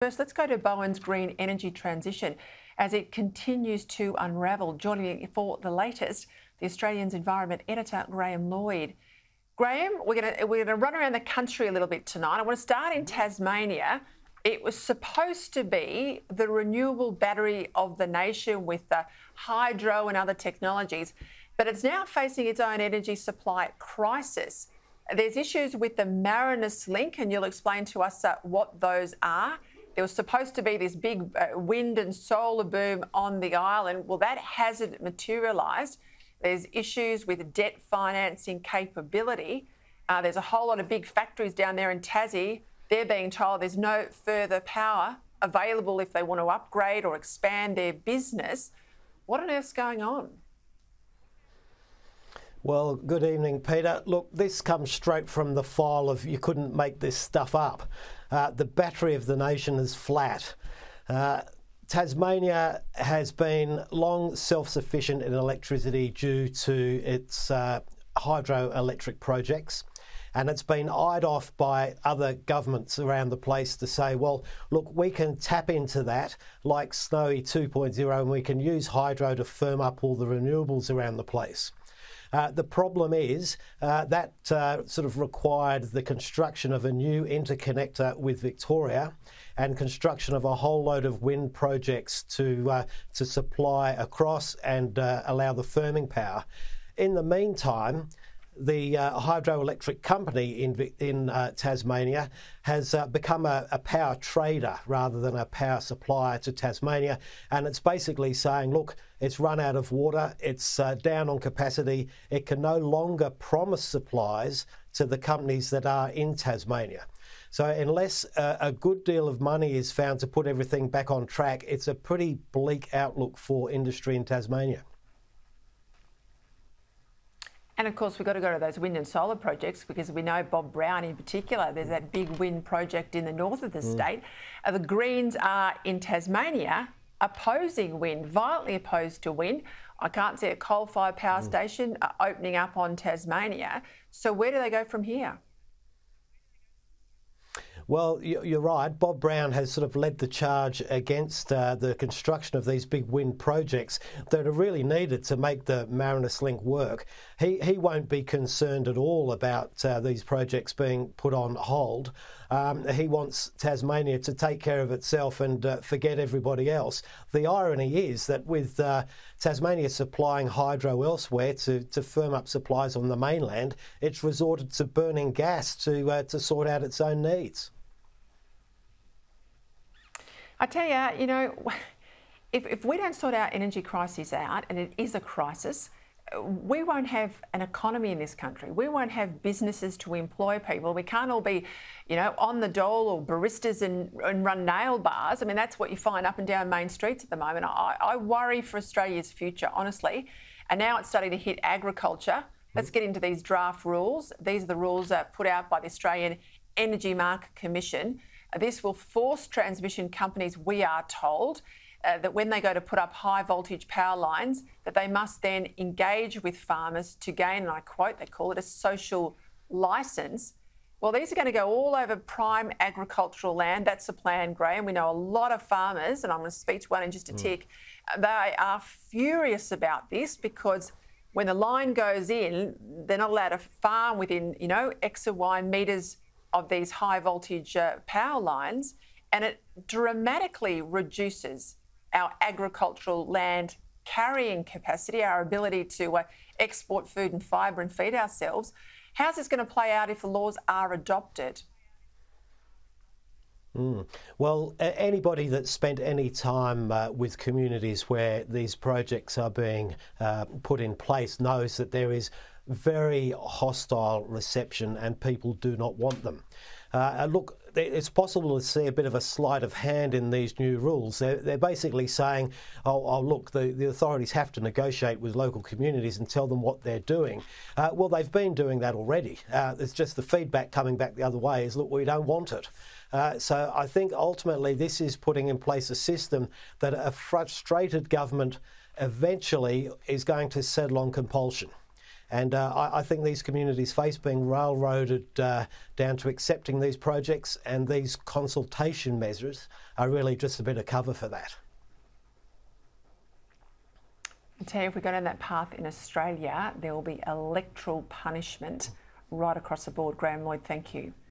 First, let's go to Bowen's green energy transition as it continues to unravel. Joining me for the latest, the Australian's environment editor, Lloyd. Graham, we're going to run around the country a little bit tonight. I want to start in Tasmania. It was supposed to be the renewable battery of the nation with the hydro and other technologies, but it's now facing its own energy supply crisis. There's issues with the Marinus link, and you'll explain to us what those are. There was supposed to be this big wind and solar boom on the island. Well, that hasn't materialised. There's issues with debt financing capability. There's a whole lot of big factories down there in Tassie. They're being told there's no further power available if they want to upgrade or expand their business. What on earth's going on? Well, good evening, Peter. Look, this comes straight from the file of you couldn't make this stuff up. The battery of the nation is flat. Tasmania has been long self-sufficient in electricity due to its hydroelectric projects. And it's been eyed off by other governments around the place to say, well, look, we can tap into that like Snowy 2.0 and we can use hydro to firm up all the renewables around the place. The problem is that sort of required the construction of a new interconnector with Victoria and construction of a whole load of wind projects to supply across and allow the firming power. In the meantime, the hydroelectric company in Tasmania has become a power trader rather than a power supplier to Tasmania, and it's basically saying, look, it's run out of water, it's down on capacity, it can no longer promise supplies to the companies that are in Tasmania. So unless a good deal of money is found to put everything back on track, it's a pretty bleak outlook for industry in Tasmania. And of course, we've got to go to those wind and solar projects because we know Bob Brown in particular, there's that big wind project in the north of the state. The Greens are in Tasmania opposing wind, violently opposed to wind. I can't see a coal-fired power station opening up on Tasmania. So where do they go from here? Well, you're right. Bob Brown has sort of led the charge against the construction of these big wind projects that are really needed to make the Marinus link work. He won't be concerned at all about these projects being put on hold. He wants Tasmania to take care of itself and forget everybody else. The irony is that with Tasmania supplying hydro elsewhere to firm up supplies on the mainland, it's resorted to burning gas to sort out its own needs. I tell you, you know, if we don't sort our energy crisis out, and it is a crisis, we won't have an economy in this country. We won't have businesses to employ people. We can't all be, you know, on the dole or baristas and run nail bars. I mean, that's what you find up and down main streets at the moment. I worry for Australia's future, honestly. And now it's starting to hit agriculture. Let's get into these draft rules. These are the rules put out by the Australian Energy Market Commission. This will force transmission companies, we are told, that when they go to put up high voltage power lines, that they must then engage with farmers to gain, and I quote, they call it a social licence. Well, these are going to go all over prime agricultural land. That's the plan, Graham. We know a lot of farmers, and I'm going to speak to one in just a tick. They are furious about this because when the line goes in, they're not allowed to farm within, you know, X or Y metres of these high voltage power lines, and it dramatically reduces our agricultural land carrying capacity, our ability to export food and fibre and feed ourselves. How's this going to play out if the laws are adopted? Well, anybody that's spent any time with communities where these projects are being put in place knows that there is very hostile reception and people do not want them. Look, it's possible to see a bit of a sleight of hand in these new rules. They're basically saying, oh look, the authorities have to negotiate with local communities and tell them what they're doing. Well, they've been doing that already. It's just the feedback coming back the other way is, look, we don't want it. So I think ultimately this is putting in place a system that a frustrated government eventually is going to settle on compulsion. And I think these communities face being railroaded down to accepting these projects, and these consultation measures are really just a bit of cover for that. I tell you, if we go down that path in Australia, there will be electoral punishment right across the board. Graham, Lloyd, thank you.